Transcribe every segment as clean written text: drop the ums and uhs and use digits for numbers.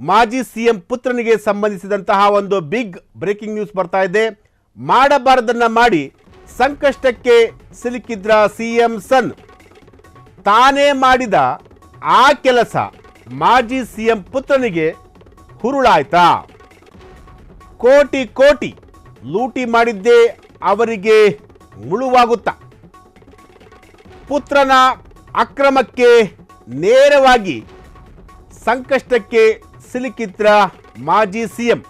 ಮಾಜಿ ಸಿಎಂ ಪುತ್ರನಿಗೆ ಸಂಬಂಧಿಸಿದಂತಹ ಒಂದು big breaking news ಬರ್ತಾ ಇದೆ. ಮಾಡಬಾರದನ್ನ ಮಾಡಿ ಸಂಕಷ್ಟಕ್ಕೆ ಸಿಲುಕಿದ್ರ ಸಿಎಂ ಸನ್. ತಾನೇ ಮಾಡಿದ ಆ ಕೆಲಸ ಮಾಜಿ ಸಿಎಂ ಪುತ್ರನಿಗೆ ಹುರುಳಾಯ್ತಾ? ಕೋಟಿ ಕೋಟಿ ಲೂಟಿ ಮಾಡಿದ್ದೇ ಅವರಿಗೆ ಮುಳುವಾಗುತ್ತಾ? ಪುತ್ರನ ಅಕ್ರಮಕ್ಕೆ ನೇರವಾಗಿ ಸಂಕಷ್ಟಕ್ಕೆ ಸಿಲುಕಿದ್ರ ಮಾಜಿ ಸಿಎಂ.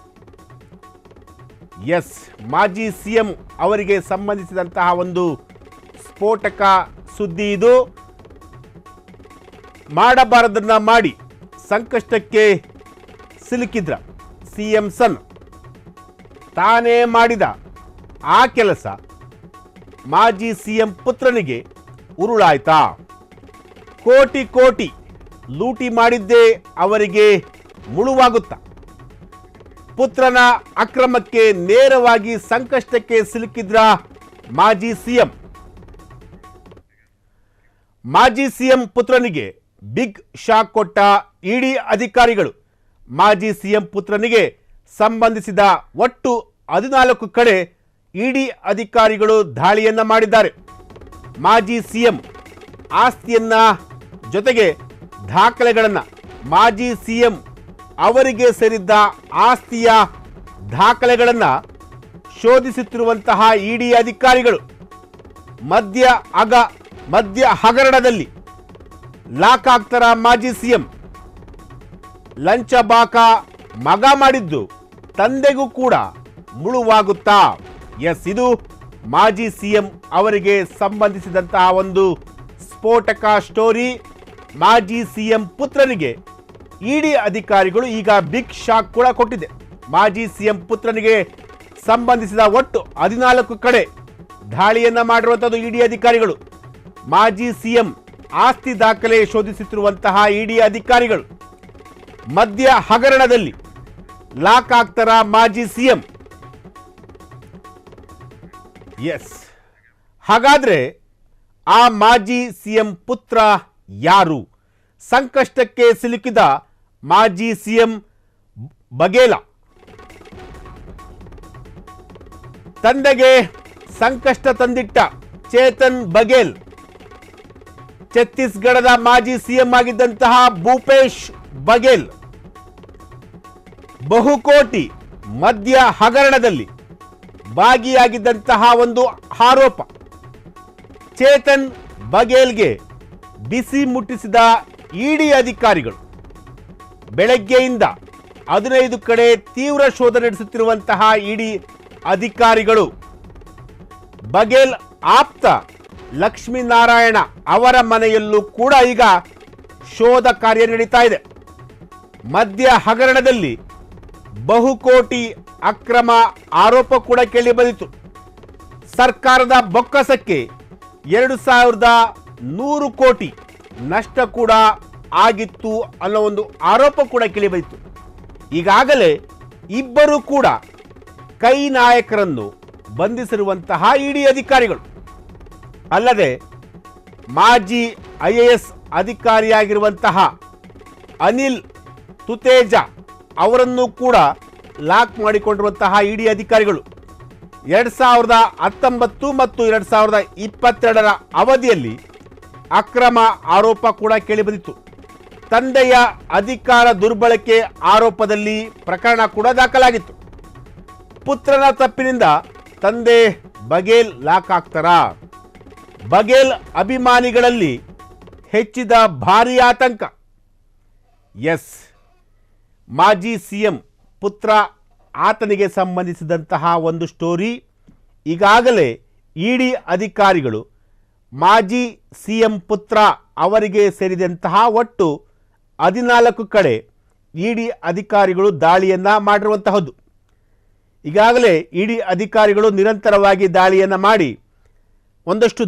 ಎಸ್, ಮಾಜಿ ಸಿಎಂ ಅವರಿಗೆ ಸಂಬಂಧಿಸಿದಂತಹ ಒಂದು ಸ್ಫೋಟಕ ಸುದ್ದಿ ಇದು. ಮಾಡಬಾರದನ್ನ ಮಾಡಿ ಸಂಕಷ್ಟಕ್ಕೆ ಸಿಲುಕಿದ್ರ ಸಿಎಂ ಸನ್. ತಾನೇ ಮಾಡಿದ ಆ ಕೆಲಸ ಮಾಜಿ ಸಿಎಂ ಪುತ್ರನಿಗೆ ಉರುಳಾಯ್ತಾ? ಕೋಟಿ ಕೋಟಿ ಲೂಟಿ ಮಾಡಿದ್ದೇ ಅವರಿಗೆ ಮುಳುವಾಗುತ್ತಾ? ಪುತ್ರನ ಅಕ್ರಮಕ್ಕೆ ನೇರವಾಗಿ ಸಂಕಷ್ಟಕ್ಕೆ ಸಿಲುಕಿದ್ರ ಮಾಜಿ ಸಿಎಂ. ಮಾಜಿ ಸಿಎಂ ಪುತ್ರನಿಗೆ ಬಿಗ್ ಶಾಕ್ ಕೊಟ್ಟ ಇಡಿ ಅಧಿಕಾರಿಗಳು. ಮಾಜಿ ಸಿಎಂ ಪುತ್ರನಿಗೆ ಸಂಬಂಧಿಸಿದ ಒಟ್ಟು 14 ಕಡೆ ಇಡಿ ಅಧಿಕಾರಿಗಳು ದಾಳಿಯನ್ನ ಮಾಡಿದ್ದಾರೆ. ಮಾಜಿ ಸಿಎಂ ಆಸ್ತಿಯನ್ನ ಜೊತೆಗೆ ದಾಖಲೆಗಳನ್ನು, ಮಾಜಿ ಸಿಎಂ ಅವರಿಗೆ ಸೇರಿದ್ದ ಆಸ್ತಿಯ ದಾಖಲೆಗಳನ್ನು ಶೋಧಿಸುತ್ತಿರುವಂತಹ ಇಡಿ ಅಧಿಕಾರಿಗಳು ಮಧ್ಯ ಹಗರಣದಲ್ಲಿ ಲಾಕ್ ಆಗ್ತಾರ ಮಾಜಿ ಸಿಎಂ. ಲಂಚ ಬಾಕ ಮಗ ಮಾಡಿದ್ದು ತಂದೆಗೂ ಕೂಡ ಮುಳುವಾಗುತ್ತಾ? ಎಸ್, ಇದು ಮಾಜಿ ಸಿಎಂ ಅವರಿಗೆ ಸಂಬಂಧಿಸಿದಂತಹ ಒಂದು ಸ್ಫೋಟಕ ಸ್ಟೋರಿ. ಮಾಜಿ ಸಿಎಂ ಪುತ್ರನಿಗೆ ಇಡಿ ಅಧಿಕಾರಿಗಳು ಈಗ ಬಿಗ್ ಶಾಕ್ ಕೂಡ ಕೊಟ್ಟಿದೆ. ಮಾಜಿ ಸಿಎಂ ಪುತ್ರನಿಗೆ ಸಂಬಂಧಿಸಿದ ಒಟ್ಟು 14 ಕಡೆ ದಾಳಿಯನ್ನ ಮಾಡಿರುವಂಥದ್ದು ಇಡಿ ಅಧಿಕಾರಿಗಳು. ಮಾಜಿ ಸಿಎಂ ಆಸ್ತಿ ದಾಖಲೆ ಶೋಧಿಸುತ್ತಿರುವಂತಹ ಇಡಿ ಅಧಿಕಾರಿಗಳು ಮಧ್ಯ ಹಗರಣದಲ್ಲಿ ಲಾಕ್ ಆಗ್ತಾರ ಮಾಜಿ ಸಿಎಂ. ಎಸ್, ಹಾಗಾದ್ರೆ ಆ ಮಾಜಿ ಸಿಎಂ ಪುತ್ರ ಯಾರು? ಸಂಕಷ್ಟಕ್ಕೆ ಸಿಲುಕಿದ ಮಾಜಿ ಸಿಎಂ ಬಘೇಲ. ತಂದೆಗೆ ಸಂಕಷ್ಟ ತಂದಿಟ್ಟ ಚೇತನ್ ಬಘೇಲ್. ಛತ್ತೀಸ್ಗಢದ ಮಾಜಿ ಸಿಎಂ ಆಗಿದ್ದಂತಹ ಭೂಪೇಶ್ ಬಘೇಲ್ ಬಹುಕೋಟಿ ಮದ್ಯ ಹಗರಣದಲ್ಲಿ ಭಾಗಿಯಾಗಿದ್ದಂತಹ ಒಂದು ಆರೋಪ. ಚೇತನ್ ಬಘೇಲ್ಗೆ ಬಿಸಿ ಮುಟ್ಟಿಸಿದ ಇಡಿ ಅಧಿಕಾರಿಗಳು ಬೆಳಗ್ಗೆಯಿಂದ 15 ಕಡೆ ತೀವ್ರ ಶೋಧ ನಡೆಸುತ್ತಿರುವಂತಹ ಇಡಿ ಅಧಿಕಾರಿಗಳು ಬಘೇಲ್ ಆಪ್ತ ಲಕ್ಷ್ಮೀನಾರಾಯಣ ಅವರ ಮನೆಯಲ್ಲೂ ಕೂಡ ಈಗ ಶೋಧ ಕಾರ್ಯ ನಡೀತಾ ಇದೆ. ಮದ್ಯ ಹಗರಣದಲ್ಲಿ ಬಹುಕೋಟಿ ಅಕ್ರಮ ಆರೋಪ ಕೂಡ ಕೇಳಿ ಬಂದಿತ್ತು. ಸರ್ಕಾರದ ಬೊಕ್ಕಸಕ್ಕೆ 2100 ಕೋಟಿ ನಷ್ಟ ಕೂಡ ಆಗಿತ್ತು ಅನ್ನೋ ಒಂದು ಆರೋಪ ಕೂಡ ಕೇಳಿ ಬಂದಿತ್ತು. ಈಗಾಗಲೇ ಇಬ್ಬರು ಕೂಡ ಕೈ ನಾಯಕರನ್ನು ಬಂಧಿಸಿರುವಂತಹ ಇಡಿ ಅಧಿಕಾರಿಗಳು. ಅಲ್ಲದೆ ಮಾಜಿ IAS ಅಧಿಕಾರಿಯಾಗಿರುವಂತಹ ಅನಿಲ್ ತುತೇಜಾ ಅವರನ್ನು ಕೂಡ ಲಾಕ್ ಮಾಡಿಕೊಂಡಿರುವಂತಹ ಇಡಿ ಅಧಿಕಾರಿಗಳು 2019 ಮತ್ತು 2022ರ ಅವಧಿಯಲ್ಲಿ ಅಕ್ರಮ ಆರೋಪ ಕೂಡ ಕೇಳಿಬಂದಿತ್ತು. ತಂದೆಯ ಅಧಿಕಾರ ದುರ್ಬಳಕೆ ಆರೋಪದಲ್ಲಿ ಪ್ರಕರಣ ಕೂಡ ದಾಖಲಾಗಿತ್ತು. ಪುತ್ರನ ತಪ್ಪಿನಿಂದ ತಂದೆ ಬಘೇಲ್ ಲಾಕ್ ಆಗ್ತಾರ? ಬಘೇಲ್ ಅಭಿಮಾನಿಗಳಲ್ಲಿ ಹೆಚ್ಚಿದ ಭಾರೀ ಆತಂಕ. ಎಸ್, ಮಾಜಿ ಸಿಎಂ ಪುತ್ರ ಆತನಿಗೆ ಸಂಬಂಧಿಸಿದಂತಹ ಒಂದು ಸ್ಟೋರಿ. ಈಗಾಗಲೇ ಇಡಿ ಅಧಿಕಾರಿಗಳು ಮಾಜಿ ಸಿಎಂ ಪುತ್ರ ಅವರಿಗೆ ಸೇರಿದಂತಹ ಒಟ್ಟು 14 ಕಡೆ ಇಡಿ ಅಧಿಕಾರಿಗಳು ದಾಳಿಯನ್ನ ಮಾಡಿರುವಂತಹದ್ದು. ಈಗಾಗಲೇ ಇಡಿ ಅಧಿಕಾರಿಗಳು ನಿರಂತರವಾಗಿ ದಾಳಿಯನ್ನ ಮಾಡಿ ಒಂದಷ್ಟು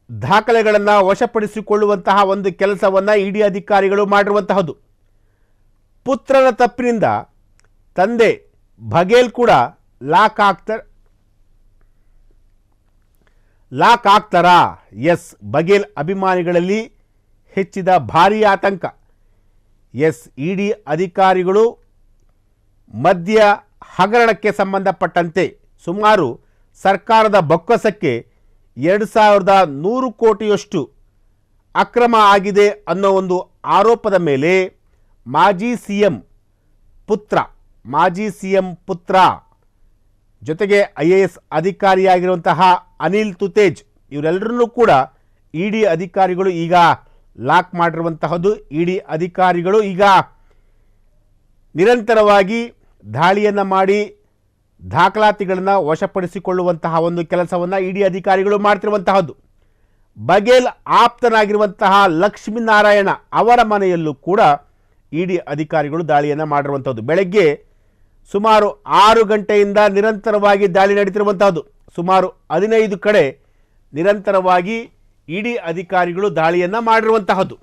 ದಾಖಲೆಗಳನ್ನು ವಶಪಡಿಸಿಕೊಳ್ಳುವಂತಹ ಒಂದು ಕೆಲಸವನ್ನು ಇಡಿ ಅಧಿಕಾರಿಗಳು ಮಾಡಿರುವಂತಹದ್ದು. ಪುತ್ರನ ತಪ್ಪಿನಿಂದ ತಂದೆ ಬಘೇಲ್ ಕೂಡ ಲಾಕ್ ಆಗ್ತಾರಾ? ಎಸ್, ಬಘೇಲ್ ಅಭಿಮಾನಿಗಳಲ್ಲಿ ಹೆಚ್ಚಿದ ಭಾರೀ ಆತಂಕ. ಎಸ್, ಇಡಿ ಅಧಿಕಾರಿಗಳು ಮದ್ಯ ಹಗರಣಕ್ಕೆ ಸಂಬಂಧಪಟ್ಟಂತೆ ಸುಮಾರು ಸರ್ಕಾರದ ಬೊಕ್ಕಸಕ್ಕೆ 2100 ಕೋಟಿಯಷ್ಟು ಅಕ್ರಮ ಆಗಿದೆ ಅನ್ನೋ ಒಂದು ಆರೋಪದ ಮೇಲೆ ಮಾಜಿ ಸಿ ಎಂ ಪುತ್ರ ಜೊತೆಗೆ IAS ಅಧಿಕಾರಿಯಾಗಿರುವಂತಹ ಅನಿಲ್ ತುತೇಜ್ ಇವರೆಲ್ಲರನ್ನೂ ಕೂಡ ಇಡಿ ಅಧಿಕಾರಿಗಳು ಈಗ ಲಾಕ್ ಮಾಡಿರುವಂತಹದ್ದು. ಇಡಿ ಅಧಿಕಾರಿಗಳು ಈಗ ನಿರಂತರವಾಗಿ ದಾಳಿಯನ್ನು ಮಾಡಿ ದಾಖಲಾತಿಗಳನ್ನು ವಶಪಡಿಸಿಕೊಳ್ಳುವಂತಹ ಒಂದು ಕೆಲಸವನ್ನು ಇಡಿ ಅಧಿಕಾರಿಗಳು ಮಾಡ್ತಿರುವಂತಹದ್ದು. ಬಘೇಲ್ ಆಪ್ತನಾಗಿರುವಂತಹ ಲಕ್ಷ್ಮೀನಾರಾಯಣ ಅವರ ಮನೆಯಲ್ಲೂ ಕೂಡ ಇಡಿ ಅಧಿಕಾರಿಗಳು ದಾಳಿಯನ್ನು ಮಾಡಿರುವಂಥದ್ದು. ಬೆಳಗ್ಗೆ ಸುಮಾರು 6 ಗಂಟೆಯಿಂದ ನಿರಂತರವಾಗಿ ದಾಳಿ ನಡೀತಿರುವಂತಹದ್ದು. ಸುಮಾರು 15 ಕಡೆ ನಿರಂತರವಾಗಿ ಇಡಿ ಅಧಿಕಾರಿಗಳು ದಾಳಿಯನ್ನು ಮಾಡಿರುವಂತಹದ್ದು.